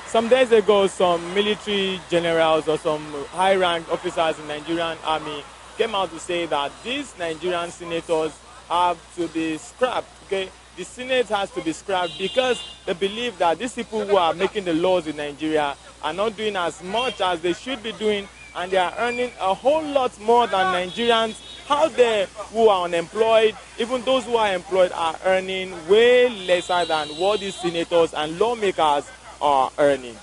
Some days ago, some military generals or some high-ranked officers in Nigerian army came out to say that these Nigerian senators have to be scrapped. Okay, the Senate has to be scrapped because they believe that these people who are making the laws in Nigeria are not doing as much as they should be doing, and they are earning a whole lot more than Nigerians out there who are unemployed. Even those who are employed are earning way lesser than what these senators and lawmakers are earning.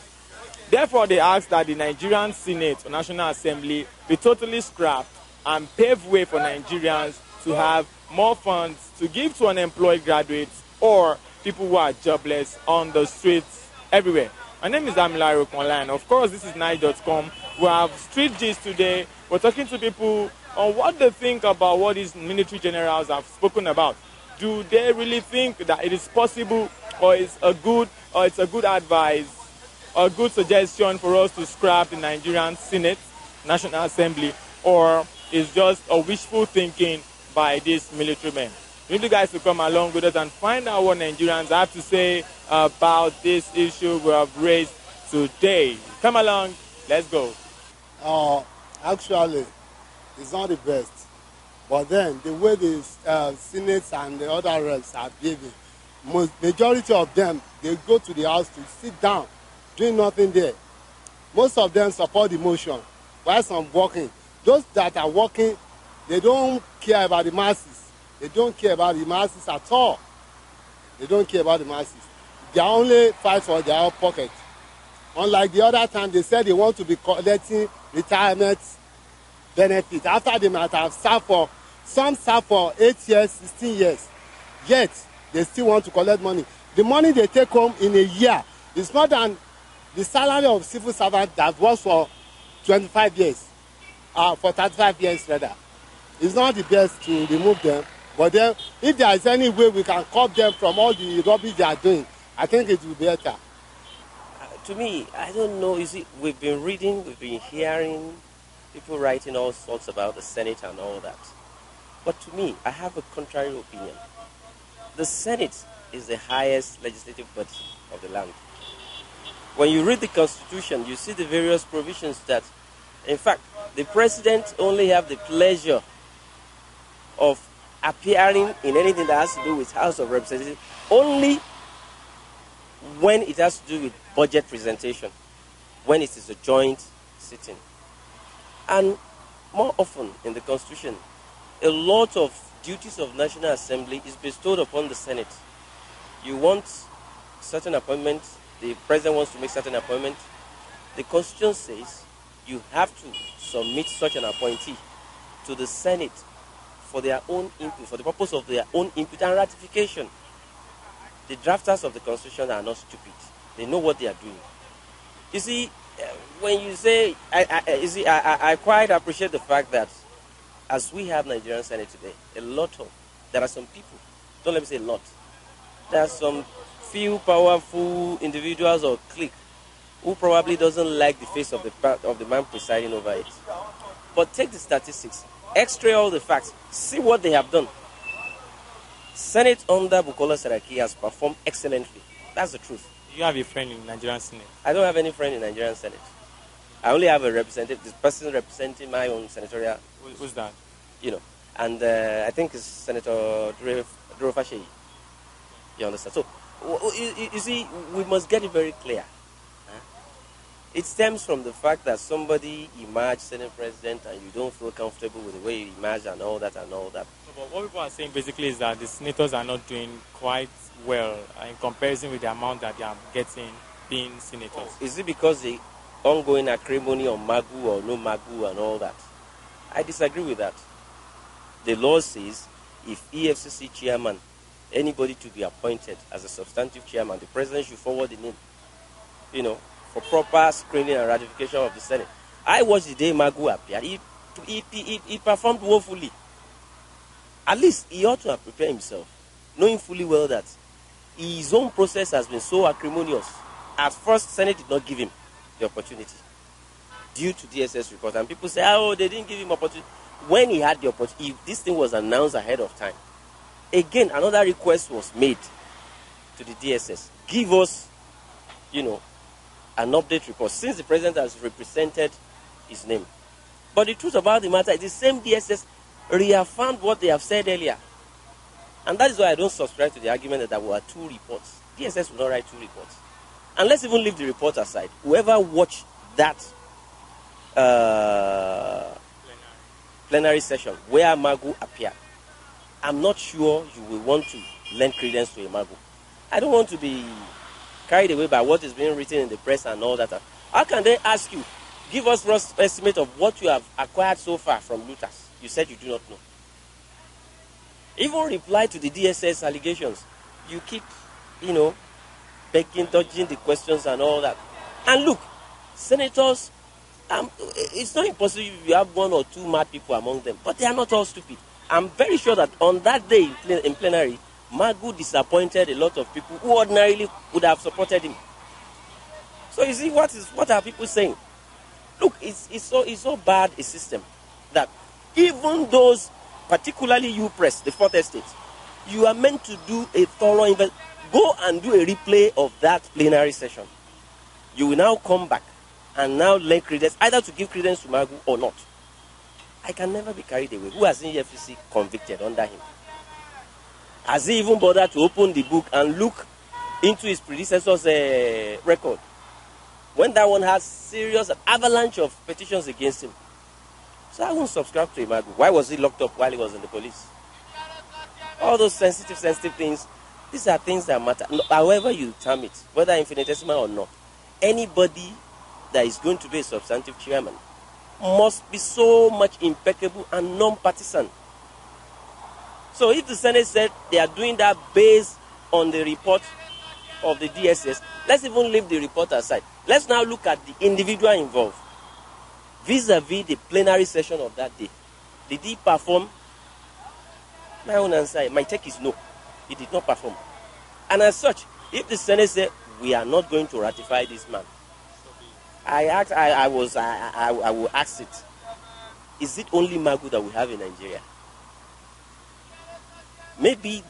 Therefore, they ask that the Nigerian Senate or National Assembly be totally scrapped and pave way for Nigerians to have more funds to give to unemployed graduates or people who are jobless on the streets everywhere. My name is Damilaro Online. Of course, this is Night.com. We have street gist today. We're talking to people on what they think about what these military generals have spoken about. Do they really think that it is possible, or it's a good advice, a good suggestion for us to scrap the Nigerian Senate, National Assembly, or is just a wishful thinking by these military men? We need you guys to come along with us and find out what Nigerians have to say about this issue we have raised today. Come along, let's go. Actually, it's not the best. But then, the way the Senate and the other reps are behaving, majority of them, they go to the house to sit down, doing nothing there. Most of them support the motion, while some working. Those that are working, they don't care about the masses. They don't care about the masses at all. They don't care about the masses. They only fight for their own pocket. Unlike the other time, they said they want to be collecting retirement benefit after they might have served for, some served for 8 years, 16 years. Yet, they still want to collect money. The money they take home in a year is more than the salary of civil servant that works for 25 years, for 35 years rather. It's not the best to remove them, but then if there is any way we can cut them from all the rubbish they are doing, I think it will be better. To me, I don't know. You see, we've been reading, we've been hearing people writing all sorts about the Senate and all that. But to me, I have a contrary opinion. The Senate is the highest legislative body of the land. When you read the Constitution, you see the various provisions that, in fact, the president only have the pleasure of appearing in anything that has to do with House of Representatives only when it has to do with budget presentation, when it is a joint sitting. And more often in the Constitution, a lot of duties of National Assembly is bestowed upon the Senate. You want certain appointments, the president wants to make certain appointments. The Constitution says you have to submit such an appointee to the Senate for their own input, for the purpose of their own input and ratification. The drafters of the Constitution are not stupid. They know what they are doing. You see, when you say, I quite appreciate the fact that as we have Nigerian Senate today, there are some people, don't let me say a lot, there are some few powerful individuals or clique who probably doesn't like the face of the man presiding over it. But take the statistics, extract all the facts, see what they have done. Senate under Bukola Saraki has performed excellently. That's the truth. You have a friend in Nigerian Senate? I don't have any friend in Nigerian Senate. I only have a representative, this person representing my own senatorial. Who's that? You know, and I think it's Senator Durofasheyi. You understand? So, you see, we must get it very clear. It stems from the fact that somebody emerged Senate president and you don't feel comfortable with the way he emerged and all that and all that. But what people are saying basically is that the senators are not doing quite well in comparison with the amount that they are getting being senators. Is it because the ongoing acrimony on Magu or no Magu and all that? I disagree with that. The law says if EFCC chairman, anybody to be appointed as a substantive chairman, the president should forward the name, you know, for proper screening and ratification of the Senate. I watched the day Magu appeared. He performed woefully. At least he ought to have prepared himself, knowing fully well that his own process has been so acrimonious. At first, Senate did not give him the opportunity due to DSS report. And people say, oh, they didn't give him opportunity. When he had the opportunity, if this thing was announced ahead of time, again, another request was made to the DSS. Give us, you know, an update report since the president has represented his name. But the truth about the matter is the same DSS reaffirmed what they have said earlier. And that is why I don't subscribe to the argument that there were 2 reports. DSS will not write 2 reports. And let's even leave the report aside. Whoever watched that plenary session where Magu appeared, I'm not sure you will want to lend credence to a Magu. I don't want to be carried away by what is being written in the press and all that. How can they ask you, give us rough estimate of what you have acquired so far from looters? You said you do not know. Even reply to the DSS allegations. You keep, begging, dodging the questions and all that. And look, senators, it's not impossible you have 1 or 2 mad people among them, but they are not all stupid. I'm very sure that on that day in plenary, Magu disappointed a lot of people who ordinarily would have supported him. So you see, what are people saying? Look, it's so bad a system that even those, particularly you press, the 4th estate, you are meant to do a thorough go and do a replay of that plenary session. You will now come back and now lend credence, either to give credence to Magu or not. I can never be carried away. Who has seen EFCC convicted under him? Has he even bothered to open the book and look into his predecessor's record? When that one has serious avalanche of petitions against him. So I won't subscribe to Magu. Why was he locked up while he was in the police? All those sensitive things, these are things that matter. However you term it, whether infinitesimal or not, anybody that is going to be a substantive chairman must be so much impeccable and non-partisan. So if the Senate said they are doing that based on the report of the DSS, let's even leave the report aside. Let's now look at the individual involved. Vis-a-vis the plenary session of that day. Did he perform? My own answer, my take is no. He did not perform. And as such, if the Senate said, we are not going to ratify this man, I will ask it. Is it only Magu that we have in Nigeria? Maybe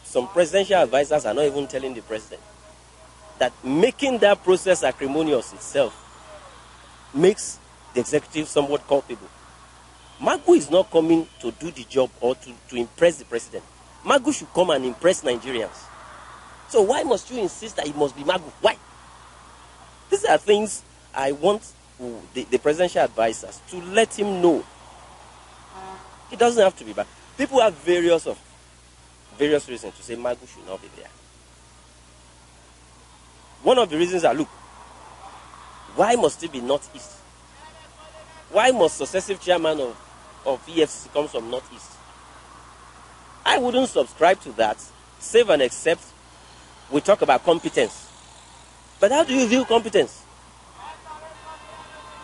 some presidential advisors are not even telling the president that making that process acrimonious itself makes the executive somewhat culpable. Magu is not coming to do the job or to impress the president. Magu should come and impress Nigerians. So why must you insist that it must be Magu? Why? These are things I want the presidential advisors to let him know. It doesn't have to be bad. People have various reasons to say Magu should not be there. One of the reasons are, look, why must it be Northeast? Why must successive chairman of EFCC come from Northeast? I wouldn't subscribe to that, save and except we talk about competence. But how do you view competence?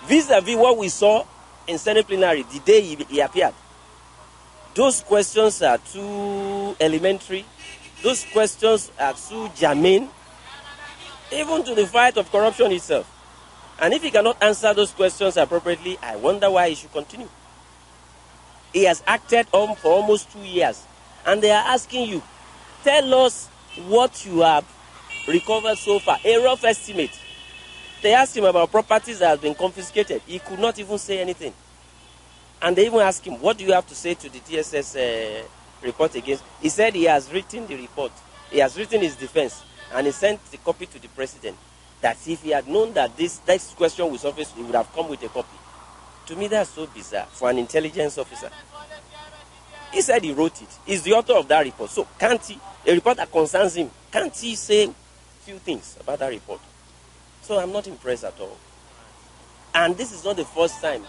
Vis-a-vis what we saw in Senate plenary the day he appeared. Those questions are too elementary. Those questions are too germane, even to the fight of corruption itself. And if he cannot answer those questions appropriately, I wonder why he should continue. He has acted on for almost 2 years. And they are asking you, tell us what you have recovered so far. A rough estimate. They asked him about properties that have been confiscated. He could not even say anything. And they even asked him, what do you have to say to the DSS report against? He said he has written the report. He has written his defense. And he sent the copy to the president. That if he had known that this question would surface, he would have come with a copy. To me, that's so bizarre for an intelligence officer. He said he wrote it. He's the author of that report. So can't he, a report that concerns him, can't he say a few things about that report? So I'm not impressed at all. And this is not the first time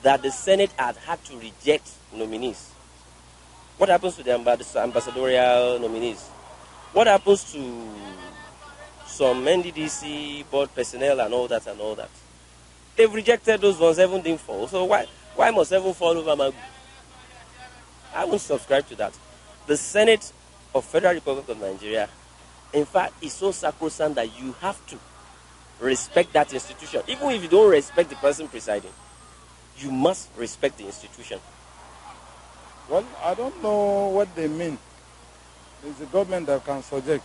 that the Senate had to reject nominees. What happens to the ambassadorial nominees? What happens to some NDDC board personnel and all that and all that? They've rejected those ones, 7 didn't fall. So why must 7 fall over Magu? I won't subscribe to that. The Senate of Federal Republic of Nigeria, in fact, is so sacrosanct that you have to respect that institution. Even if you don't respect the person presiding, you must respect the institution. Well, I don't know what they mean. It's the government that can suggest.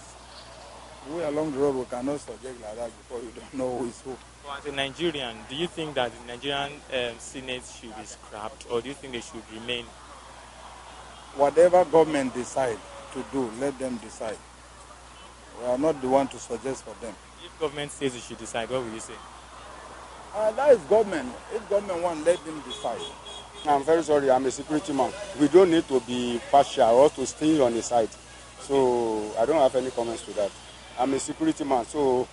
We along the road, we cannot subject like that before you don't know who is who. So as a Nigerian, do you think that the Nigerian Senate should be scrapped, or do you think they should remain? Whatever government decide to do, let them decide. We are not the one to suggest for them. If government says it should decide, what will you say? That is government. If government want, let them decide. I'm very sorry, I'm a security man. We don't need to be partial or to stay on the side. So I don't have any comments to that. I'm a security man, so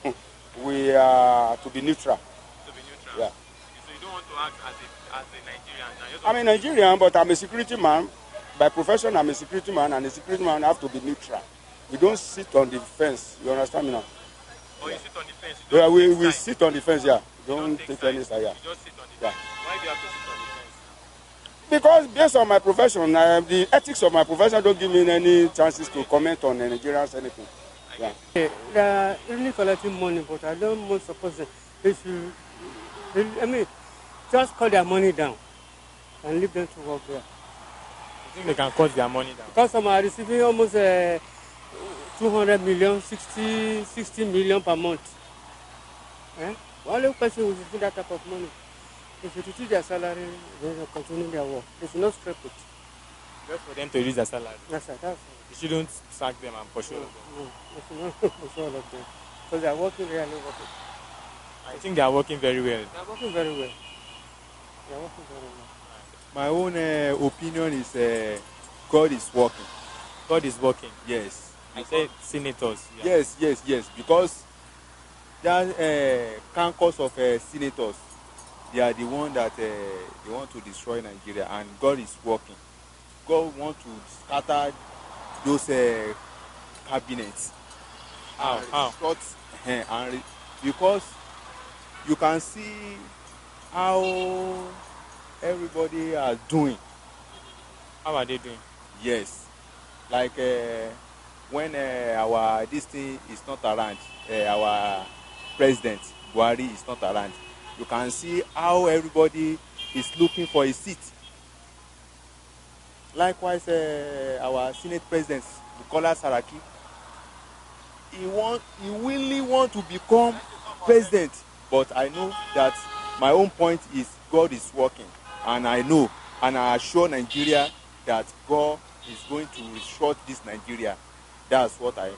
we are to be neutral. To be neutral? Yeah. So you don't want to act as a Nigerian? I'm a Nigerian, but I'm a security man. By profession, I'm a security man, and a security man have to be neutral. We don't sit on the fence. You understand me now? Oh, you sit on the fence? Yeah, we sit on the fence, yeah. Don't take any side, yeah. You just sit on the Yeah. fence? Why do you have to sit on the fence? Because based on my profession, the ethics of my profession don't give me any chances to comment on Nigerians anything. Yeah. They are really collecting money, but I don't most suppose they should, just cut their money down and leave them to work there. You think they can cut their money down? Because some are receiving almost 200 million, 60 million per month. One person will receive that type of money. If you reduce their salary, they will continue their work. They should not scrap it. Just for them to reduce their salary? Yes, sir. That's You shouldn't sack them and pursue them. no, they should not push all of them. Because they are working really working. I think they are working very well. They are working very well. They are working very well. My own opinion is God is working. God is working. Yes. I said senators. Yeah. Yes. Because that caucus of senators, they are the one that they want to destroy Nigeria, and God is working. God wants to scatter those cabinets. How? Because you can see how everybody are doing. How are they doing? Yes, like when our this thing is not around, our president Buhari is not around, you can see how everybody is looking for a seat. Likewise, our Senate President Bukola Saraki, he really want to become president, but I know that my own point is God is working, and I know and I assure Nigeria that God is going to restore this Nigeria. That's what I.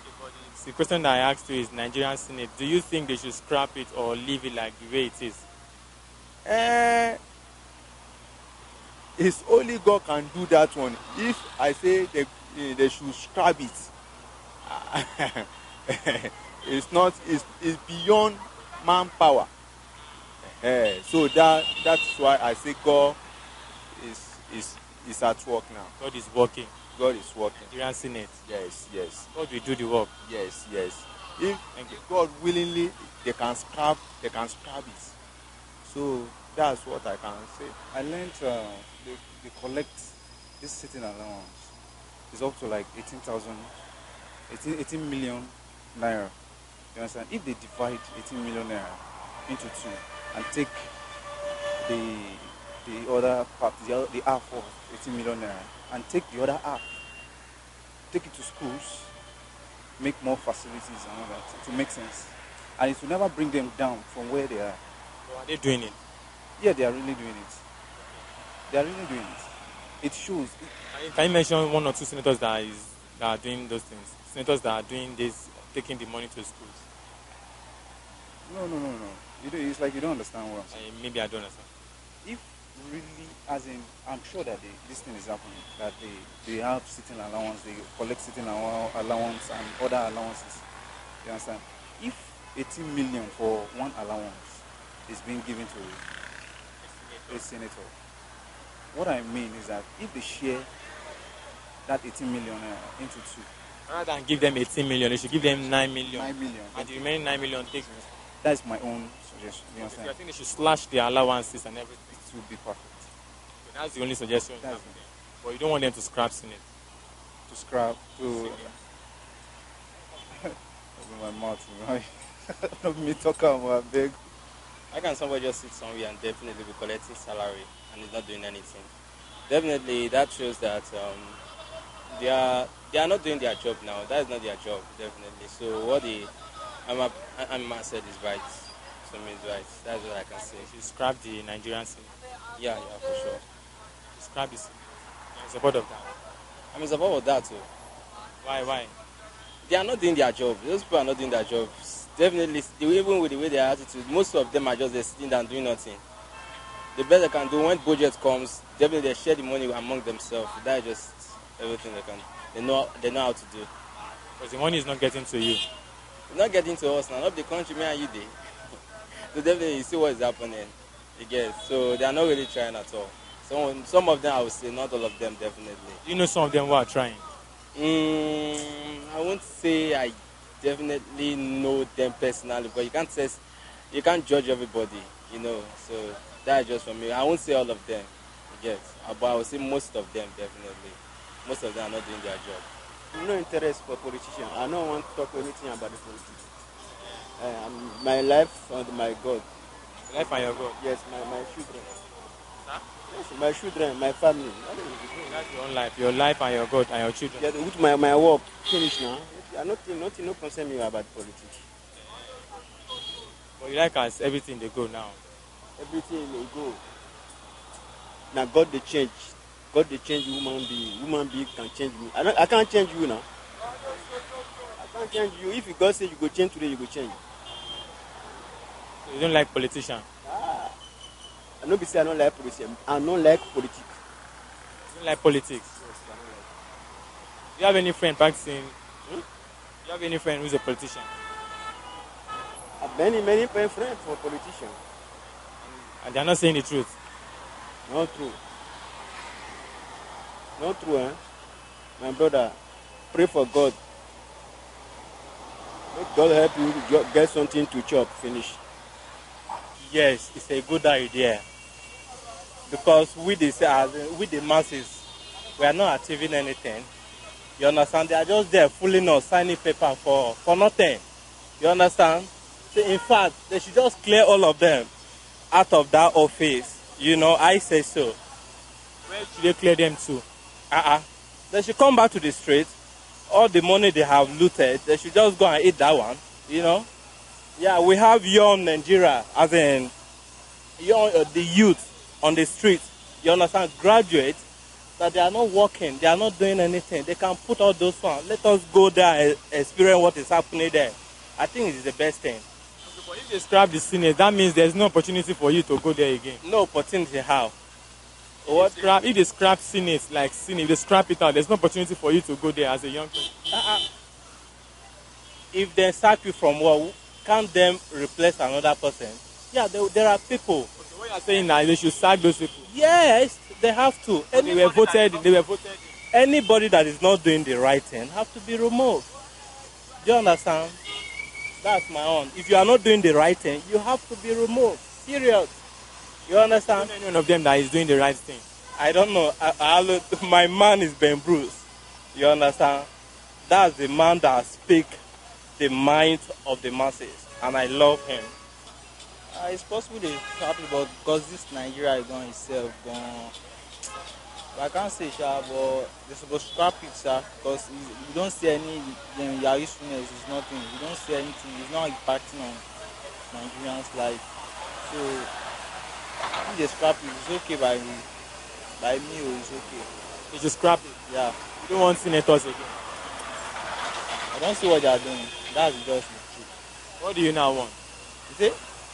The question that I asked you is Nigerian Senate. Do you think they should scrap it or leave it like the way it is? It's only God can do that one. If I say they should scrap it, it's beyond manpower. So that's why I say God is at work now. God is working. God is working. Nigerian Senate. Yes. God will do the work. Yes. If God willingly, they can scrap it. So that's what I can say. I learned they collect this sitting allowance. It's up to like 18 million naira. You understand? If they divide 18 million naira into two and take the other part, the half of 18 million naira, and take the other half, take it to schools, make more facilities and all that, it will make sense. And it will never bring them down from where they are. So are they doing it? Yeah, they are really doing it. They are really doing it. It shows. Can you mention one or two senators that are doing those things? Senators that are doing this, taking the money to schools? No. It's like you don't understand what I'm saying. Maybe I don't understand. If really, as in, I'm sure that this thing is happening, that they have sitting allowance, they collect sitting allowance and other allowances. You understand? If 18 million for one allowance is being given to a senator, what I mean is that if they share that 18 million into two, rather than give them 18 million, they should give them 9 million. 9 million. And the remaining 9 million take. That's my own suggestion. You understand? I think they should slash the allowances and everything. It would be perfect. So that's the only suggestion. But you don't want them to scrap Senate. To scrap, to open my mouth, Not me talk about big. How can somebody just sit somewhere and definitely be collecting salary and is not doing anything? Definitely, that shows that They are not doing their job now. That is not their job, definitely. So what the Amma said is right. To me, it's right. That's what I can say. You scrap the Nigerian scene. Yeah, for sure. Scrap the scene. You're in support of that. I'm in support of that too. Why? They are not doing their job. Those people are not doing their job. Definitely, even with the way their attitude, most of them are just sitting down doing nothing. The best they can do when budget comes, definitely they share the money among themselves. That is just everything they can. They know how to do. Because the money is not getting to you. It's not getting to us now. Not the country, me and you there. So definitely you see what is happening. You get. So they are not really trying at all. Some of them I would say, not all of them definitely. You know some of them who are trying. I won't say I definitely know them personally, but you can't judge everybody, you know. So that's just for me. I won't say all of them, yes, but I would say most of them definitely. Most of them are not doing their job. No interest for politicians. I don't want to talk anything about the politics. My life and my God. Life and your God. Yes, my children. Huh? Yes, my children, my family. That's your own life. Your life and your God and your children. Yeah, with my work finished now. Nothing no concern me about politics. But you like as everything they go now. Everything they go. Now God they change. God they change human being. Human being can change me. I can't change you now. I can't change you. If God say you go change today, you go change. So you don't like politicians? I don't be say I don't like politicians. I don't like politics. You don't like politics? Yes, I don't like. Do you have any friend practicing? Do you have any friend who's a politician? I have many friends for politicians. And they're not saying the truth? Not true. Not true, eh? My brother, pray for God. Let God help you get something to chop, finish. Yes, it's a good idea. Because with the masses, we are not achieving anything. You understand? They are just there fooling us, signing paper for nothing. You understand? So in fact, they should just clear all of them out of that office. You know, I say so. Where should they clear them to? They should come back to the street. All the money they have looted, they should just go and eat that one. You know? Yeah, we have young Nigeria, as in young, the youth on the street. You understand? Graduates that they are not working, they are not doing anything. They can put all those funds. Let us go there and experience what is happening there. I think it is the best thing. Okay, but if they scrap the Senate, that means there's no opportunity for you to go there again. No opportunity how? If they scrap Senate, like Senate, if they scrap it out, there's no opportunity for you to go there as a young person. If they sack you from work, can't them replace another person? Yeah, there are people. Okay, what you are saying now, they should sack those people. Yes, they have to. They were voted. Anybody that is not doing the right thing have to be removed. Do you understand? That's my own. If you are not doing the right thing, you have to be removed. Period. You understand? Any one of them that is doing the right thing? I don't know. My man is Ben Bruce. You understand? That's the man that speaks the mind of the masses, and I love him. It's possible they happen, but because this Nigeria is going itself, I can't say sure, but they're supposed to scrap it, sir, because you don't see any your usefulness is nothing. You don't see anything. It's not impacting on Nigerians' life. So if they scrap it, it's okay by me. By me, it's okay. You just scrap it. Yeah. You don't want senators again. I don't see what they are doing. That's just the truth. What do you now want? You see?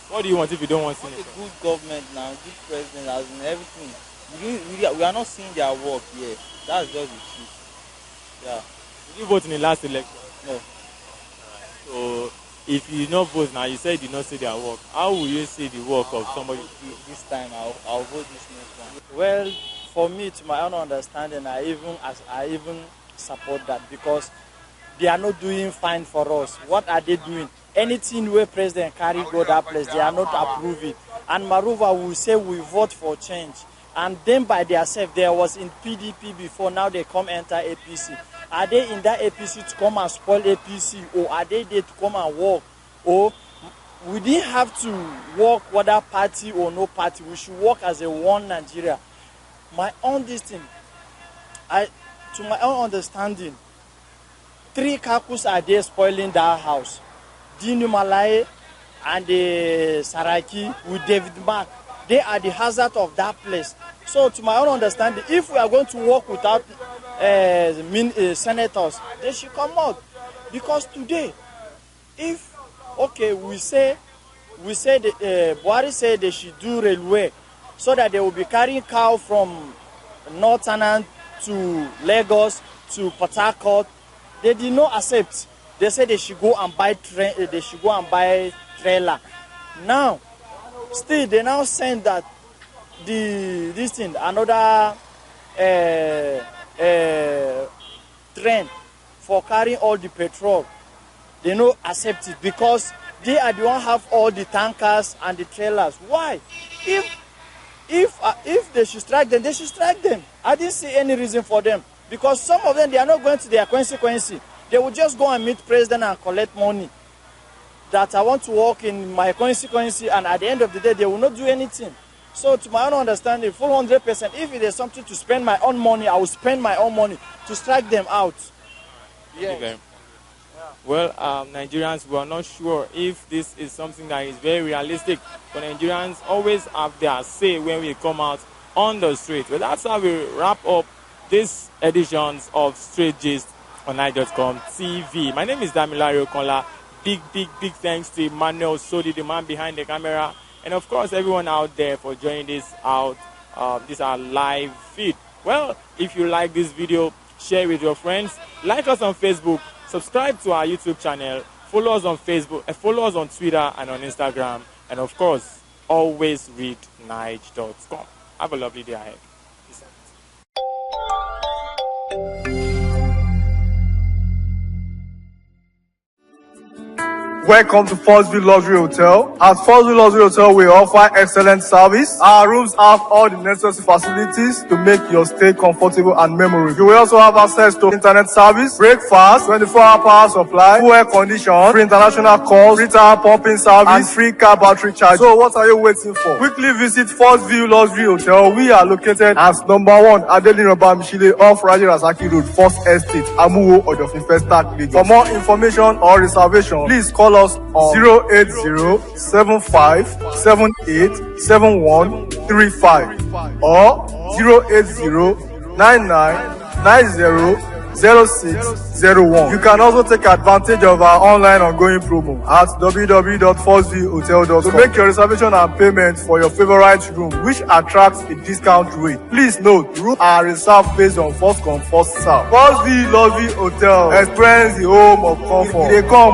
What do you want if you don't want senators? A good government now, good president, as in everything. We are not seeing their work yet. That's just the truth. Yeah. Did you vote in the last election? No. So if you not vote now, you said you did not see their work. How will you see the work of somebody? This time I'll vote this next one. Well, for me, to my own understanding, I even support that, because they are not doing fine for us. What are they doing? Anything where President carry go that place, they are not approving. And moreover, we say we vote for change. And then by themselves, there was in PDP before, now they come enter APC. Are they in that APC to come and spoil APC, or are they there to come and work? Or we didn't have to work whether party or no party. We should work as a one Nigeria. My own this thing, to my own understanding, 3 kakus are there spoiling that house. Dinu Malay and the Saraki with David Mark. They are the hazard of that place. So to my own understanding, if we are going to work without senators, they should come out. Because today, if, okay, we say Buhari said they should do railway so that they will be carrying cow from Northern to Lagos to Port Harcourt. They did not accept. They said they should go and buy trailer. Now, still they now send that another train for carrying all the petrol. They don't accept it because they are the one have all the tankers and the trailers. Why? If they should strike them, they should strike them. I didn't see any reason for them because some of them, they are not going to their consequences. They will just go and meet president and collect money. That I want to work in my consequences, and at the end of the day, they will not do anything. So to my own understanding, full 100%, if it is something to spend my own money, I will spend my own money to strike them out. Yes. Well, Nigerians, we are not sure if this is something that is very realistic. But Nigerians always have their say when we come out on the street. Well, that's how we wrap up this editions of Straight Gist on Niger.com TV. My name is Damilare Okonla. Big thanks to Emmanuel Sodi, the man behind the camera. And of course, everyone out there for joining this out. This our live feed. Well, if you like this video, share with your friends. Like us on Facebook. Subscribe to our YouTube channel. Follow us on Facebook. Follow us on Twitter and on Instagram. And of course, always read Nige.com. Have a lovely day ahead. Peace out. Welcome to Forstview Luxury Hotel. At Forstview Luxury Hotel, we offer excellent service. Our rooms have all the necessary facilities to make your stay comfortable and memorable. You will also have access to internet service, breakfast, 24-hour power supply, full air condition, free international calls, free tire pumping service, and free car battery charge. So what are you waiting for? Quickly visit Forstview Luxury Hotel. We are located at number 1 Adeline Obamishile off Raji Rasaki Road, First Estate, Amuwo, Odofin Festac, Lagos. For more information or reservation, please call us on 08075787135 or 08099900601. You can also take advantage of our online ongoing promo at www.forceviewhotel.com to make your reservation and payment for your favorite room, which attracts a discount rate. Please note, rooms are reserved based on first come, first serve. Forstview Luxury Hotel. Experience the home of comfort. They come.